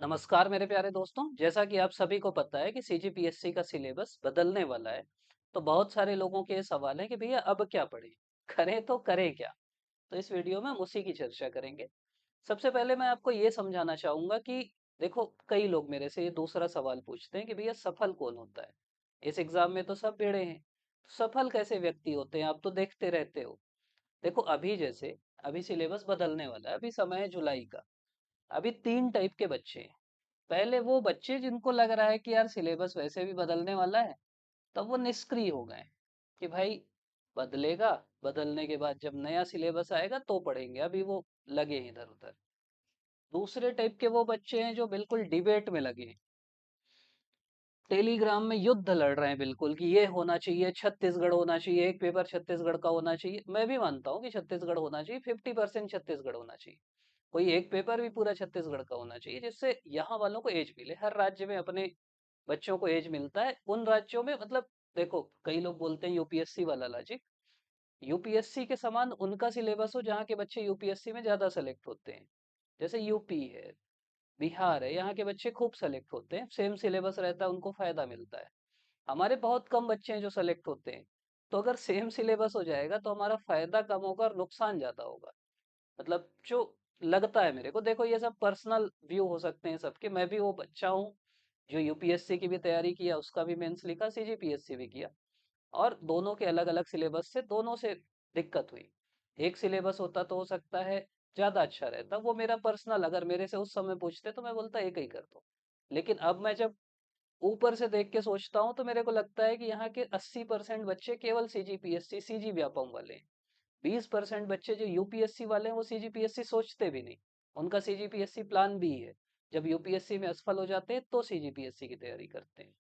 नमस्कार मेरे प्यारे दोस्तों। जैसा कि आप सभी को पता है कि सीजीपीएससी का सिलेबस बदलने वाला है। तो बहुत सारे लोगों के ये सवाल है कि भैया अब क्या पढ़ें, करें तो करें क्या। तो इस वीडियो में हम उसी की चर्चा करेंगे। सबसे पहले मैं आपको ये समझाना चाहूंगा कि देखो, कई लोग मेरे से ये दूसरा सवाल पूछते हैं कि भैया सफल कौन होता है। इस एग्जाम में तो सब भिड़े हैं, सफल कैसे व्यक्ति होते हैं, आप तो देखते रहते हो। देखो, अभी सिलेबस बदलने वाला है, अभी समय है जुलाई का। अभी तीन टाइप के बच्चे हैं। पहले वो बच्चे जिनको लग रहा है कि यार सिलेबस वैसे भी बदलने वाला है, तब वो निष्क्रिय हो गए कि भाई बदलेगा, बदलने के बाद जब नया सिलेबस आएगा तो पढ़ेंगे, अभी वो लगे हैं इधर उधर। दूसरे टाइप के वो बच्चे हैं जो बिल्कुल डिबेट में लगे हैं, टेलीग्राम में युद्ध लड़ रहे हैं बिल्कुल कि ये होना चाहिए, छत्तीसगढ़ होना चाहिए, एक पेपर छत्तीसगढ़ का होना चाहिए। मैं भी मानता हूँ कि छत्तीसगढ़ होना चाहिए, 50% छत्तीसगढ़ होना चाहिए। कोई एक पेपर भी पूरा छत्तीसगढ़ का होना चाहिए, जिससे यहाँ वालों को एज मिले। हर राज्य में अपने बच्चों को एज मिलता है उन राज्यों में। मतलब देखो, कई लोग बोलते हैं यूपीएससी वाला लॉजिक, यूपीएससी के समान उनका सिलेबस हो जहाँ के बच्चे यूपीएससी में ज्यादा सेलेक्ट होते हैं। जैसे यूपी है, बिहार है, यहाँ के बच्चे खूब सेलेक्ट होते हैं, सेम सिलेबस रहता है, उनको फायदा मिलता है। हमारे बहुत कम बच्चे हैं जो सेलेक्ट होते हैं। तो अगर सेम सिलेबस हो जाएगा तो हमारा फायदा कम होगा और नुकसान ज्यादा होगा। मतलब जो लगता है मेरे को, देखो ये सब पर्सनल व्यू हो सकते हैं सबके। मैं भी वो बच्चा हूँ जो यूपीएससी की भी तैयारी किया, उसका भी मेंस लिखा, सीजीपीएससी भी किया। और दोनों के अलग अलग सिलेबस से दोनों से दिक्कत हुई। एक सिलेबस होता तो हो सकता है ज्यादा अच्छा रहता, वो मेरा पर्सनल, अगर मेरे से उस समय पूछते तो मैं बोलता एक ही कर दो। लेकिन अब मैं जब ऊपर से देख के सोचता हूँ तो मेरे को लगता है कि यहाँ के 80% बच्चे केवल सीजीपीएससी सीजी व्यापम वाले हैं। 20% बच्चे जो यूपीएससी वाले हैं वो सीजीपीएससी सोचते भी नहीं, उनका सीजीपीएससी प्लान बी है। जब यूपीएससी में असफल हो जाते हैं तो सीजीपीएससी की तैयारी करते हैं।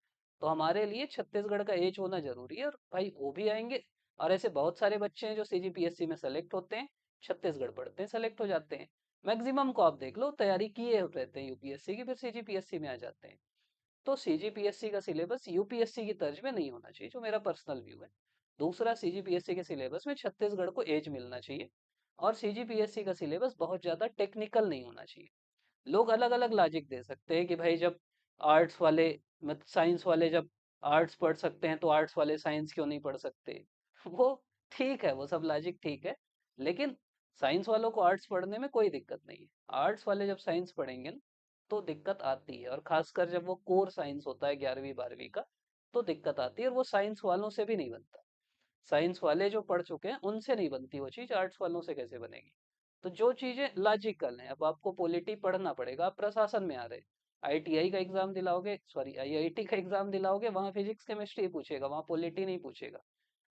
तो हमारे लिए छत्तीसगढ़ का एज होना जरूरी है, और भाई वो भी आएंगे। और ऐसे बहुत सारे बच्चे हैं जो सीजीपीएससी में सेलेक्ट होते हैं, छत्तीसगढ़ पढ़ते हैं, सेलेक्ट हो जाते हैं। मैक्सिमम को आप देख लो, तैयारी किए रहते हैं यूपीएससी की, फिर सीजीपीएससी में आ जाते हैं। तो सीजीपीएससी का सिलेबस यूपीएससी की तर्ज में नहीं होना चाहिए, जो मेरा पर्सनल व्यू है। दूसरा, सीजीपीएससी के सिलेबस में छत्तीसगढ़ को एज मिलना चाहिए। और सीजीपीएससी का सिलेबस बहुत ज्यादा टेक्निकल नहीं होना चाहिए। लोग अलग अलग लॉजिक दे सकते हैं कि भाई जब आर्ट्स वाले, मतलब साइंस वाले जब आर्ट्स पढ़ सकते हैं तो आर्ट्स वाले साइंस क्यों नहीं पढ़ सकते। वो ठीक है, वो सब लॉजिक ठीक है। लेकिन साइंस वालों को आर्ट्स पढ़ने में कोई दिक्कत नहीं है। आर्ट्स वाले जब साइंस पढ़ेंगे ना, तो दिक्कत आती है। और खासकर जब वो कोर साइंस होता है 11वीं 12वीं का, तो दिक्कत आती है। और वो साइंस वालों से भी नहीं बनता। साइंस वाले जो पढ़ चुके हैं उनसे नहीं बनती वो चीज, आर्ट्स वालों से कैसे बनेगी। तो जो चीजें लॉजिकल हैं, अब आपको पॉलिटी पढ़ना पड़ेगा। आप प्रशासन में आ रहे, आईटीआई का एग्जाम दिलाओगे, सॉरी आईआईटी का एग्जाम दिलाओगे, वहां फिजिक्स केमिस्ट्री पूछेगा, वहां पॉलिटी नहीं पूछेगा।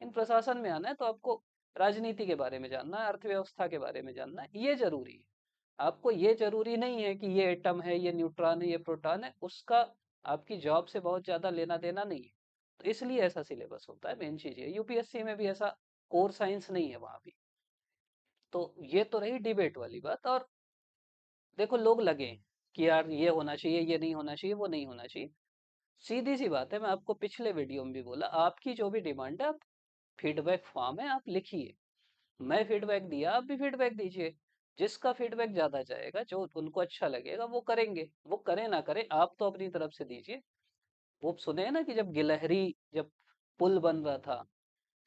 इन प्रशासन में आना है तो आपको राजनीति के बारे में जानना है, अर्थव्यवस्था के बारे में जानना है, ये जरूरी है। आपको ये जरूरी नहीं है कि ये एटम है, ये न्यूट्रॉन है, ये प्रोटॉन है, उसका आपकी जॉब से बहुत ज्यादा लेना देना नहीं है। तो इसलिए ऐसा सिलेबस होता है, मेन चीज है। यूपीएससी में भी ऐसा कोर साइंस नहीं है वहां भी। तो ये तो रही डिबेट वाली बात। और देखो, लोग लगे कि यार ये होना चाहिए, ये नहीं होना चाहिए, वो नहीं होना चाहिए। सीधी सी बात है, मैं आपको पिछले वीडियो में भी बोला, आपकी जो भी डिमांड है, आप फीडबैक फॉर्म है, आप लिखिए। मैं फीडबैक दिया, आप भी फीडबैक दीजिए। जिसका फीडबैक ज्यादा जाएगा, जो उनको अच्छा लगेगा, वो करेंगे। वो करें ना करें, आप तो अपनी तरफ से दीजिए। वो सुने हैं ना कि जब गिलहरी, जब पुल बन रहा था,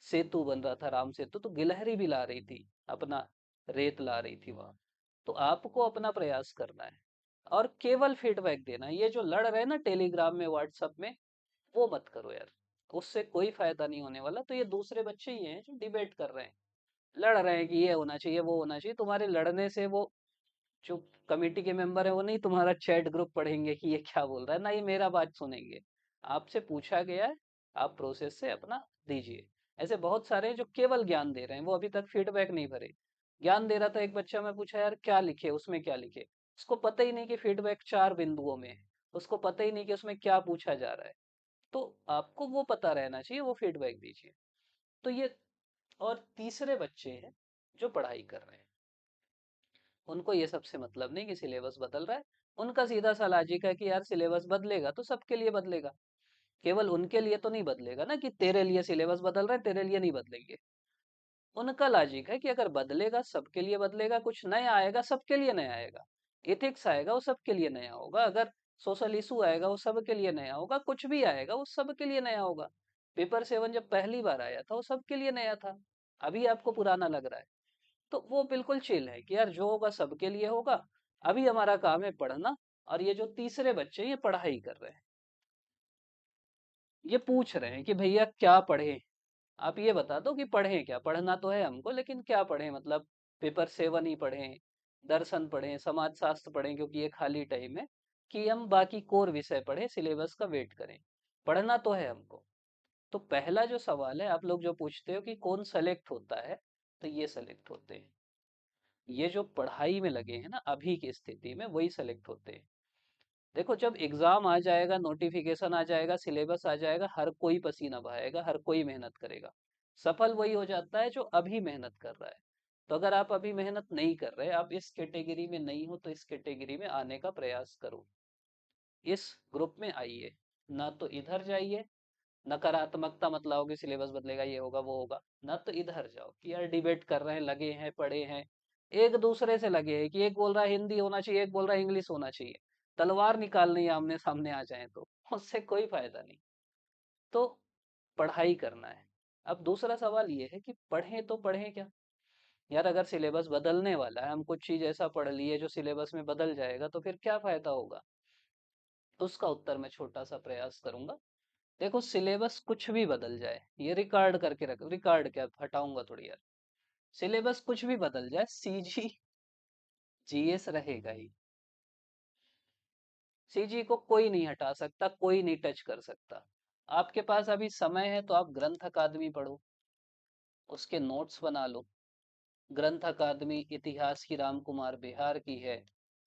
सेतु बन रहा था, राम सेतु, तो गिलहरी भी ला रही थी अपना, रेत ला रही थी वहां। तो आपको अपना प्रयास करना है और केवल फीडबैक देना है। ये जो लड़ रहे हैं ना टेलीग्राम में, व्हाट्सएप में, वो मत करो यार। उससे कोई फायदा नहीं होने वाला। तो ये दूसरे बच्चे ही हैं जो डिबेट कर रहे हैं, लड़ रहे हैं कि ये होना चाहिए, वो होना चाहिए। तुम्हारे लड़ने से वो जो कमेटी के मेंबर है वो नहीं तुम्हारा चैट ग्रुप पढ़ेंगे कि ये क्या बोल रहा है, ना ये मेरा बात सुनेंगे। आपसे पूछा गया है, आप प्रोसेस से अपना दीजिए। ऐसे बहुत सारे हैं जो केवल ज्ञान दे रहे हैं, वो अभी तक फीडबैक नहीं भरे। ज्ञान दे रहा था एक बच्चा, मैं पूछा यार क्या लिखे, उसमें क्या लिखे। उसको पता ही नहीं कि फीडबैक 4 बिंदुओं में है। उसको पता ही नहीं कि उसमें क्या पूछा जा रहा है। तो आपको वो पता रहना चाहिए, वो फीडबैक दीजिए। तो ये, और तीसरे बच्चे हैं जो पढ़ाई कर रहे हैं, उनको ये सबसे मतलब नहीं कि सिलेबस बदल रहा है। उनका सीधा सा लॉजिक है कि यार सिलेबस बदलेगा तो सबके लिए बदलेगा, केवल उनके लिए तो नहीं बदलेगा ना, कि तेरे लिए सिलेबस बदल रहा है, तेरे लिए नहीं बदलेंगे। उनका लॉजिक है कि अगर बदलेगा सबके लिए बदलेगा, कुछ नया आएगा सबके लिए नया आएगा। एथिक्स आएगा वो सबके लिए नया होगा, अगर सोशल इशू आएगा वो सबके लिए नया होगा, कुछ भी आएगा वो सबके लिए नया होगा। पेपर 7 जब पहली बार आया था वो सबके लिए नया था, अभी आपको पुराना लग रहा है। तो वो बिल्कुल चिल है कि यार जो होगा सबके लिए होगा, अभी हमारा काम है पढ़ना। और ये जो तीसरे बच्चे हैं, ये पढ़ाई कर रहे हैं, ये पूछ रहे हैं कि भैया क्या पढ़े, आप ये बता दो कि पढ़ें क्या, पढ़ना तो है हमको लेकिन क्या पढ़ें, मतलब पेपर 7 ही पढ़ें, दर्शन पढ़ें, समाज शास्त्र पढ़ें क्योंकि ये खाली टाइम है, कि हम बाकी कोर विषय पढ़ें, सिलेबस का वेट करें, पढ़ना तो है हमको। तो पहला जो सवाल है, आप लोग जो पूछते हो कि कौन सेलेक्ट होता है, तो ये सेलेक्ट होते हैं, ये जो पढ़ाई में लगे हैं ना अभी की स्थिति में, वही सेलेक्ट होते हैं। देखो जब एग्जाम आ जाएगा, नोटिफिकेशन आ जाएगा, सिलेबस आ जाएगा, हर कोई पसीना बहाएगा, हर कोई मेहनत करेगा, सफल वही हो जाता है जो अभी मेहनत कर रहा है। तो अगर आप अभी मेहनत नहीं कर रहे, आप इस कैटेगरी में नहीं हो, तो इस कैटेगरी में आने का प्रयास करो, इस ग्रुप में आइए, ना तो इधर जाइए। नकारात्मकता मत लाओ कि सिलेबस बदलेगा, ये होगा वो होगा, ना तो इधर जाओ कि यार डिबेट कर रहे हैं, लगे हैं, पढ़े हैं, एक दूसरे से लगे हैं कि एक बोल रहा है हिंदी होना चाहिए, एक बोल रहा है इंग्लिश होना चाहिए, तलवार निकालनी आमने सामने आ जाए तो उससे कोई फायदा नहीं। तो पढ़ाई करना है। अब दूसरा सवाल ये है कि पढ़ें तो पढ़ें क्या, यार अगर सिलेबस बदलने वाला है, हम कुछ चीज ऐसा पढ़ लिए जो सिलेबस में बदल जाएगा, तो फिर क्या फायदा होगा। तो उसका उत्तर मैं छोटा सा प्रयास करूंगा। देखो सिलेबस कुछ भी बदल जाए, ये रिकॉर्ड करके रख, रिकॉर्ड क्या हटाऊंगा थोड़ी यार, सिलेबस कुछ भी बदल जाए, सीजी जीएस रहेगा ही। सीजी को कोई नहीं हटा सकता, कोई नहीं टच कर सकता। आपके पास अभी समय है तो आप ग्रंथ अकादमी पढ़ो, उसके नोट्स बना लो। ग्रंथ अकादमी इतिहास की राम कुमार बिहार की है,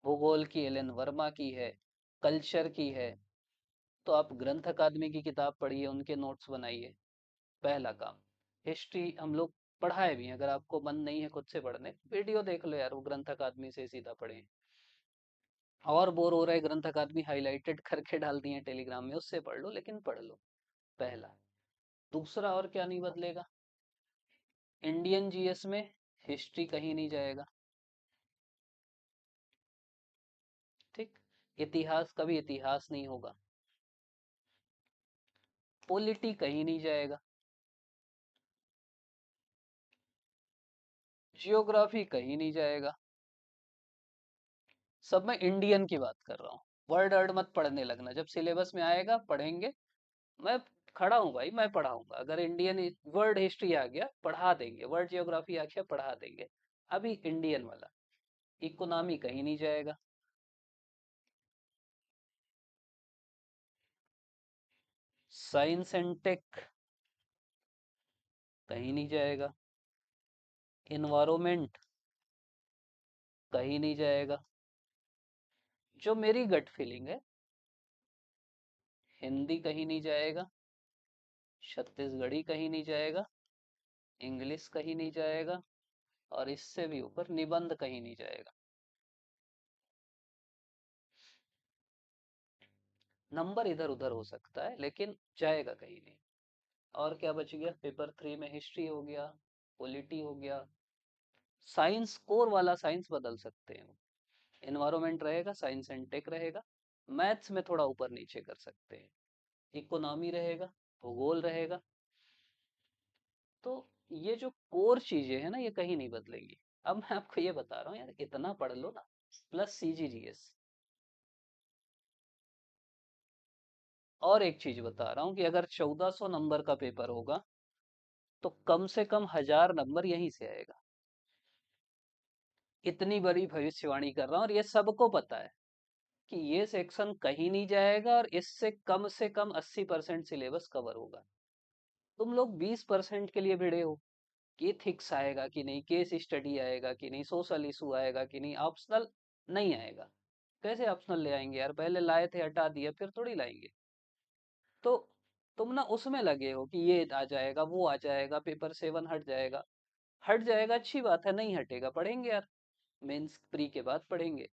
भूगोल की एल एन वर्मा की है, कल्चर की है। तो आप ग्रंथ अकादमी की किताब पढ़िए, उनके नोट्स बनाइए, पहला काम। हिस्ट्री हम लोग पढ़ाए भी हैं, अगर आपको मन नहीं है खुद से पढ़ने, वीडियो देख लो यार, वो ग्रंथ अकादमी से सीधा पढ़े। और बोर हो रहा है, ग्रंथ अकादमी हाईलाइटेड करके डाल दिए टेलीग्राम में, उससे पढ़ लो, लेकिन पढ़ लो, पहला। दूसरा और क्या नहीं बदलेगा, इंडियन जीएस में हिस्ट्री कहीं नहीं जाएगा, ठीक। इतिहास कभी इतिहास नहीं होगा, पॉलिटी कहीं नहीं जाएगा, जियोग्राफी कहीं नहीं जाएगा। सब मैं इंडियन की बात कर रहा हूँ, वर्ड वर्ड मत पढ़ने लगना, जब सिलेबस में आएगा पढ़ेंगे। मैं खड़ा हूँ भाई, मैं पढ़ाऊंगा, अगर इंडियन वर्ल्ड हिस्ट्री आ गया पढ़ा देंगे, वर्ल्ड जियोग्राफी आ गया पढ़ा देंगे। अभी इंडियन वाला, इकोनॉमी कहीं नहीं जाएगा, साइंस एंड टेक कहीं नहीं जाएगा, इन्वायरमेंट कहीं नहीं जाएगा। जो मेरी गट फीलिंग है, हिंदी कहीं नहीं जाएगा, छत्तीसगढ़ी कहीं नहीं जाएगा, इंग्लिश कहीं नहीं जाएगा, और इससे भी ऊपर निबंध कहीं नहीं जाएगा। नंबर इधर उधर हो सकता है लेकिन जाएगा कहीं नहीं। और क्या बच गया, पेपर 3 में हिस्ट्री हो गया, पॉलिटी हो गया, साइंस कोर वाला साइंस बदल सकते हैं, एनवायरमेंट रहेगा, साइंस एंड टेक रहेगा, मैथ्स में थोड़ा ऊपर नीचे कर सकते हैं, इकोनॉमी रहेगा, भूगोल रहेगा। तो ये जो कोर चीजें हैं ना, ये कहीं नहीं बदलेंगी। अब मैं आपको ये बता रहा हूँ यार, इतना पढ़ लो ना, प्लस सीजीजीएस। और एक चीज बता रहा हूँ कि अगर 1400 नंबर का पेपर होगा, तो कम से कम 1000 नंबर यहीं से आएगा। इतनी बड़ी भविष्यवाणी कर रहा हूँ, और ये सबको पता है कि ये सेक्शन कहीं नहीं जाएगा, और इससे कम से कम 80% सिलेबस कवर होगा। तुम लोग 20% के लिए भिड़े हो कि थिक्स आएगा कि नहीं, केस स्टडी आएगा कि नहीं, सोशल इशू आएगा कि नहीं, ऑप्शनल नहीं आएगा। कैसे ऑप्शनल ले आएंगे यार, पहले लाए थे हटा दिया, फिर थोड़ी लाएंगे। तो तुम ना उसमें लगे हो कि ये आ जाएगा वो आ जाएगा, पेपर 7 हट जाएगा। हट जाएगा अच्छी बात है, नहीं हटेगा पढ़ेंगे यार, मेंस प्री के बाद पढ़ेंगे।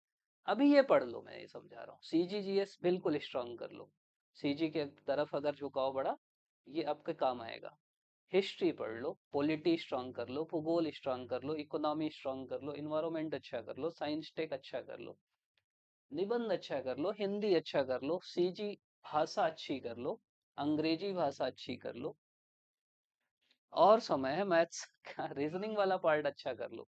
अभी ये पढ़ लो, मैं ये समझा रहा हूँ, सीजीजीएस बिल्कुल स्ट्रांग कर लो, सीजी के तरफ अगर झुकाव बढ़ा, ये आपके काम आएगा। हिस्ट्री पढ़ लो, पॉलिटी स्ट्रांग कर लो, भूगोल स्ट्रांग कर लो, इकोनॉमी स्ट्रांग कर लो, इन्वायरमेंट अच्छा कर लो, साइंस टेक अच्छा कर लो। निबंध अच्छा कर लो, हिंदी अच्छा कर लो, सीजी भाषा अच्छी कर लो, अंग्रेजी भाषा अच्छी कर लो, और समय है मैथ्स का, रीजनिंग वाला पार्ट अच्छा कर लो।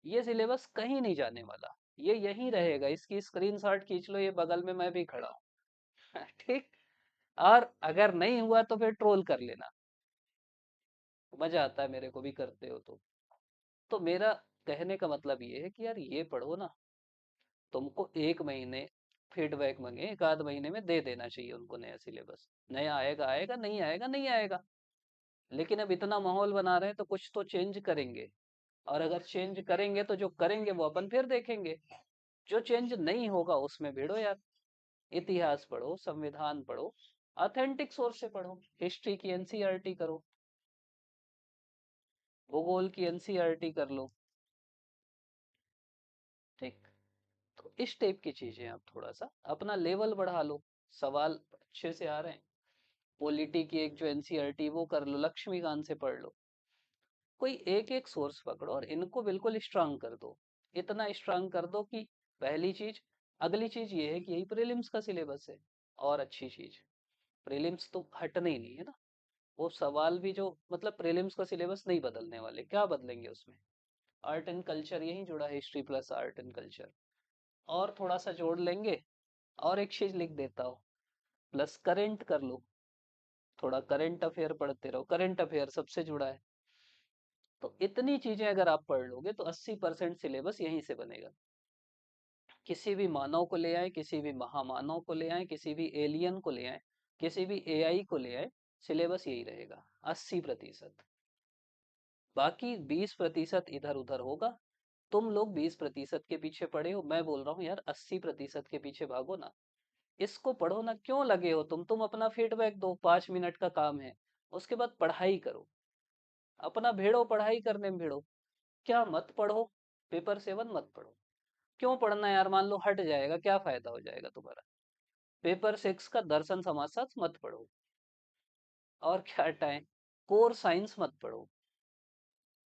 ये सिलेबस कहीं नहीं जाने वाला, ये यहीं रहेगा, इसकी स्क्रीनशॉट खींच लो, ये बगल में मैं भी खड़ा हूँ ठीक। और अगर नहीं हुआ तो फिर ट्रोल कर लेना, मजा आता है, मेरे को भी करते हो तो मेरा कहने का मतलब ये है कि यार ये पढ़ो ना, तुमको एक महीने फीडबैक मांगे, एक आध महीने में दे देना चाहिए उनको नया सिलेबस। नया आएगा आएगा, नहीं आएगा नहीं आएगा, लेकिन अब इतना माहौल बना रहे हैं तो कुछ तो चेंज करेंगे। और अगर चेंज करेंगे तो जो करेंगे वो अपन फिर देखेंगे, जो चेंज नहीं होगा उसमें भिड़ो यार। इतिहास पढ़ो, संविधान पढ़ो, ऑथेंटिक सोर्स से पढ़ो, हिस्ट्री की एनसीईआरटी करो, भूगोल की एनसीईआरटी कर लो, ठीक। तो इस टाइप की चीजें आप थोड़ा सा अपना लेवल बढ़ा लो, सवाल अच्छे से आ रहे हैं। पॉलिटी की एक जो एनसीईआरटी वो कर लो, लक्ष्मीकांत से पढ़ लो, कोई एक एक सोर्स पकड़ो और इनको बिल्कुल स्ट्रांग कर दो। इतना स्ट्रांग कर दो कि पहली चीज, अगली चीज ये है कि यही प्रीलिम्स का सिलेबस है। और अच्छी चीज, प्रीलिम्स तो हटने ही नहीं है ना, वो सवाल भी जो मतलब प्रीलिम्स का सिलेबस नहीं बदलने वाले, क्या बदलेंगे उसमें, आर्ट एंड कल्चर यही जुड़ा है, history plus art and culture, और थोड़ा सा जोड़ लेंगे। और एक चीज लिख देता हूँ, प्लस करेंट कर लो, थोड़ा करंट अफेयर पढ़ते रहो, करंट अफेयर सबसे जुड़ा है। तो इतनी चीजें अगर आप पढ़ लोगे तो 80% सिलेबस यहीं से बनेगा। किसी भी मानव को ले आए, किसी भी महामानव को ले आए, किसी भी एलियन को ले आए, किसी भी एआई को ले आए, सिलेबस यही रहेगा 80%। बाकी 20% इधर उधर होगा। तुम लोग 20% के पीछे पड़े हो, मैं बोल रहा हूँ यार 80% के पीछे भागो ना, इसको पढ़ो ना, क्यों लगे हो तुम अपना फीडबैक दो, 5 मिनट का काम है। उसके बाद पढ़ाई करो, अपना भिड़ो, पढ़ाई करने में भिड़ो। क्या मत पढ़ो, पेपर 7 मत पढ़ो। क्यों पढ़ना है यार, मान लो हट जाएगा, क्या फायदा हो जाएगा तुम्हारा। पेपर 6 का दर्शन समाजशास्त्र मत पढ़ो, और क्या हटाएं, कोर साइंस मत पढ़ो,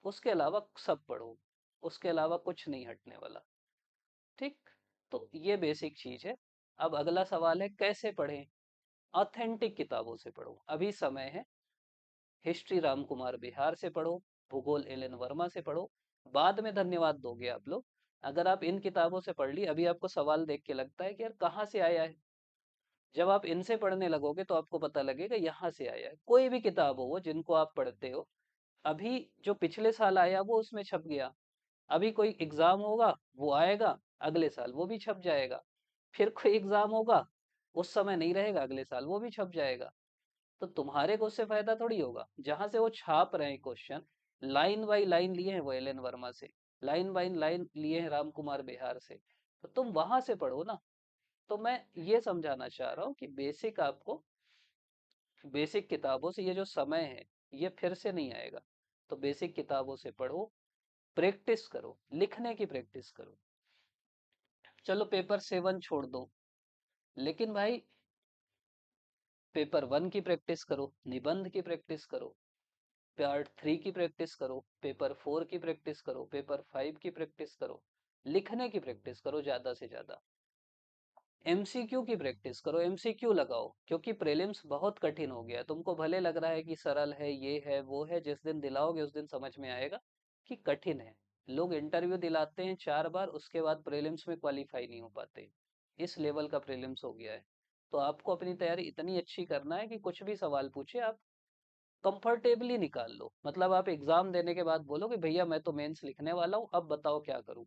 उसके अलावा सब पढ़ो, उसके अलावा कुछ नहीं हटने वाला, ठीक। तो ये बेसिक चीज है। अब अगला सवाल है कैसे पढ़ें। ऑथेंटिक किताबों से पढ़ो, अभी समय है। हिस्ट्री राम कुमार बिहार से पढ़ो, भूगोल एल एन वर्मा से पढ़ो, बाद में धन्यवाद दोगे आप लोग। अगर आप इन किताबों से पढ़ ली, अभी आपको सवाल देख के लगता है कि यार कहाँ से आया है, जब आप इनसे पढ़ने लगोगे तो आपको पता लगेगा यहाँ से आया है। कोई भी किताब हो वो जिनको आप पढ़ते हो, अभी जो पिछले साल आया वो उसमें छप गया, अभी कोई एग्जाम होगा वो आएगा, अगले साल वो भी छप जाएगा, फिर कोई एग्जाम होगा उस समय नहीं रहेगा, अगले साल वो भी छप जाएगा। तो तुम्हारे को उससे फायदा थोड़ी होगा, जहां से वो छाप रहे हैं क्वेश्चन, लाइन बाई लाइन लिए हैं वो एल एन वर्मा से, लाइन बाई लाइन लिए हैं राम कुमार बिहार से, तो तुम वहां से पढ़ो ना। तो मैं ये समझाना चाह रहा हूँ कि बेसिक आपको, बेसिक किताबों से ये जो समय है ये फिर से नहीं आएगा। तो बेसिक किताबों से पढ़ो, प्रैक्टिस करो, लिखने की प्रैक्टिस करो। चलो पेपर 7 छोड़ दो, लेकिन भाई पेपर 1 की प्रैक्टिस करो, निबंध की प्रैक्टिस करो, पार्ट 3 की प्रैक्टिस करो, पेपर 4 की प्रैक्टिस करो, पेपर 5 की प्रैक्टिस करो, लिखने की प्रैक्टिस करो ज्यादा से ज्यादा। एमसीक्यू की प्रैक्टिस करो, एमसीक्यू लगाओ, क्योंकि प्रीलिम्स बहुत कठिन हो गया है। तुमको भले लग रहा है कि सरल है, ये है वो है, जिस दिन दिलाओगे उस दिन समझ में आएगा कि कठिन है। लोग इंटरव्यू दिलाते हैं 4 बार, उसके बाद प्रीलिम्स में क्वालिफाई नहीं हो पाते। इस लेवल का प्रीलिम्स हो गया है। तो आपको अपनी तैयारी इतनी अच्छी करना है कि कुछ भी सवाल पूछे आप कंफर्टेबली निकाल लो। मतलब आप एग्जाम देने के बाद बोलो कि भैया मैं तो मेंस लिखने वाला हूँ, अब बताओ क्या करूँ।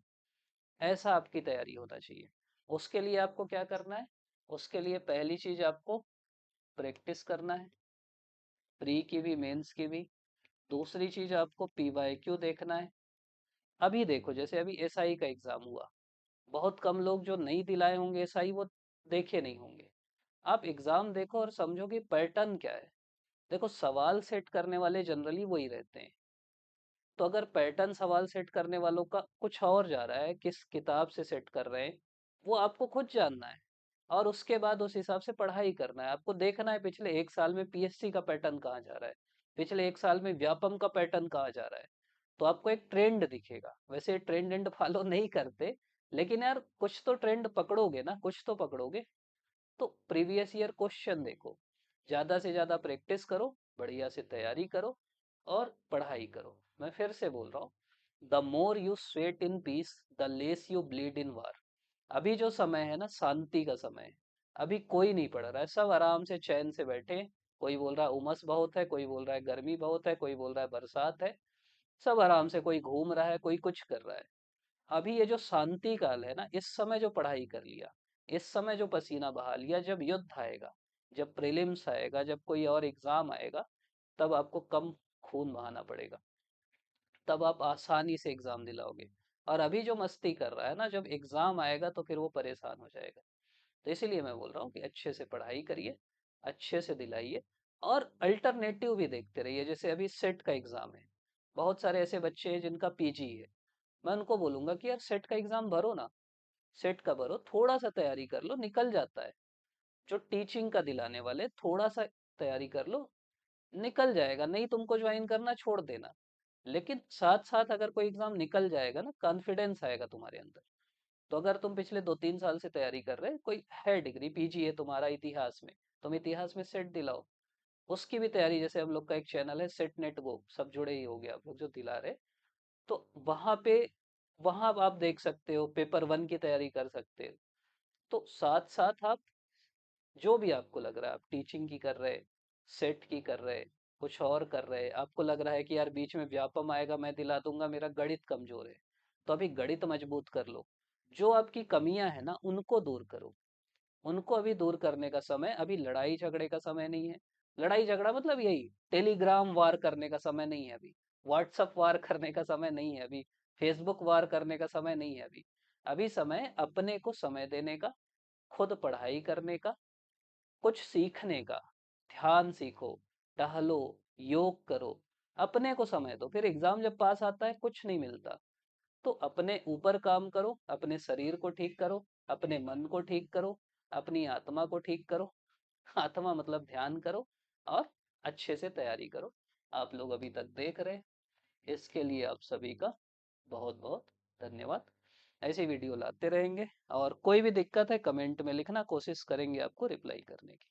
ऐसा आपकी तैयारी होना चाहिए। उसके लिए आपको क्या करना है, उसके लिए पहली चीज आपको प्रैक्टिस करना है, प्री की भी मेंस की भी। दूसरी चीज आपको पीवाईक्यू देखना है। अभी देखो जैसे अभी एसआई का एग्जाम हुआ, बहुत कम लोग जो नहीं दिलाए होंगे एसआई वो देखे नहीं होंगे। आप एग्जाम देखो और समझो कि पैटर्न क्या है। देखो सवाल सेट करने वाले जनरली वही रहते हैं, तो अगर पैटर्न सवाल सेट करने वालों का कुछ और जा रहा है, किस किताब से सेट कर रहे हैं वो आपको खुद जानना है। और उसके बाद उस हिसाब से पढ़ाई करना है, आपको देखना है पिछले 1 साल में पीएससी का पैटर्न कहाँ जा रहा है, पिछले 1 साल में व्यापम का पैटर्न कहाँ जा रहा है। तो आपको एक ट्रेंड दिखेगा, वैसे ट्रेंड एंड फॉलो नहीं करते, लेकिन यार कुछ तो ट्रेंड पकड़ोगे ना, कुछ तो पकड़ोगे। तो प्रीवियस ईयर क्वेश्चन देखो, ज्यादा से ज्यादा प्रैक्टिस करो, बढ़िया से तैयारी करो और पढ़ाई करो। मैं फिर से बोल रहा हूँ, the more you sweat in peace the less you bleed in war. अभी जो समय है ना, शांति का समय है। अभी कोई नहीं पढ़ रहा है, सब आराम से चैन से बैठे हैं। कोई बोल रहा है उमस बहुत है, कोई बोल रहा है गर्मी बहुत है, कोई बोल रहा है बरसात है। सब आराम से, कोई घूम रहा है, कोई कुछ कर रहा है। अभी ये जो शांति काल है ना, इस समय जो पढ़ाई कर लिया, इस समय जो पसीना बहा लिया, जब युद्ध आएगा, जब प्रीलिम्स आएगा, जब कोई और एग्जाम आएगा, तब आपको कम खून बहाना पड़ेगा, तब आप आसानी से एग्जाम दिलाओगे। और अभी जो मस्ती कर रहा है ना, जब एग्जाम आएगा तो फिर वो परेशान हो जाएगा। तो इसीलिए मैं बोल रहा हूँ कि अच्छे से पढ़ाई करिए, अच्छे से दिलाइए, और अल्टरनेटिव भी देखते रहिए। जैसे अभी सेट का एग्जाम है, बहुत सारे ऐसे बच्चे हैं जिनका पीजी है। मैं उनको बोलूंगा कि यार सेट का एग्जाम भरो ना, सेट का भरो, थोड़ा सा तैयारी कर लो, निकल जाता है। जो टीचिंग का दिलाने वाले, थोड़ा सा तैयारी कर लो, निकल जाएगा। नहीं तुमको ज्वाइन करना, छोड़ देना। लेकिन साथ साथ अगर कोई एग्जाम निकल जाएगा ना, कॉन्फिडेंस आएगा तुम्हारे अंदर। तो अगर तुम पिछले 2-3 साल से तैयारी कर रहे, कोई है डिग्री, पीजी है तुम्हारा इतिहास में, तुम इतिहास में सेट दिलाओ। उसकी भी तैयारी, जैसे हम लोग का एक चैनल है सेट नेट गो, सब जुड़े ही हो गए आप लोग जो दिला रहे। तो वहां पे, वहां आप देख सकते हो, पेपर 1 की तैयारी कर सकते हो। तो साथ साथ आप जो भी आपको लग रहा है, आप टीचिंग की कर रहे, सेट की कर रहे, कुछ और कर रहे, आपको लग रहा है कि यार बीच में व्यापम आएगा मैं दिला दूंगा, मेरा गणित कमजोर है, तो अभी गणित मजबूत कर लो। जो आपकी कमियां है ना, उनको दूर करो। उनको अभी दूर करने का समय, अभी लड़ाई झगड़े का समय नहीं है। लड़ाई झगड़ा मतलब यही, टेलीग्राम वार करने का समय नहीं है अभी। व्हाट्सअप वार करने का समय नहीं है अभी। फेसबुक वार करने का समय नहीं है अभी। अभी समय अपने को समय देने का, खुद पढ़ाई करने का, कुछ सीखने का। ध्यान सीखो, टहलो, योग करो, अपने को समय दो। फिर एग्जाम जब पास आता है, कुछ नहीं मिलता। तो अपने ऊपर काम करो, अपने शरीर को ठीक करो, अपने मन को ठीक करो, अपनी आत्मा को ठीक करो। आत्मा मतलब ध्यान करो, और अच्छे से तैयारी करो। आप लोग अभी तक देख रहे, इसके लिए आप सभी का बहुत बहुत धन्यवाद। ऐसी वीडियो लाते रहेंगे, और कोई भी दिक्कत है कमेंट में लिखना, कोशिश करेंगे आपको रिप्लाई करने की।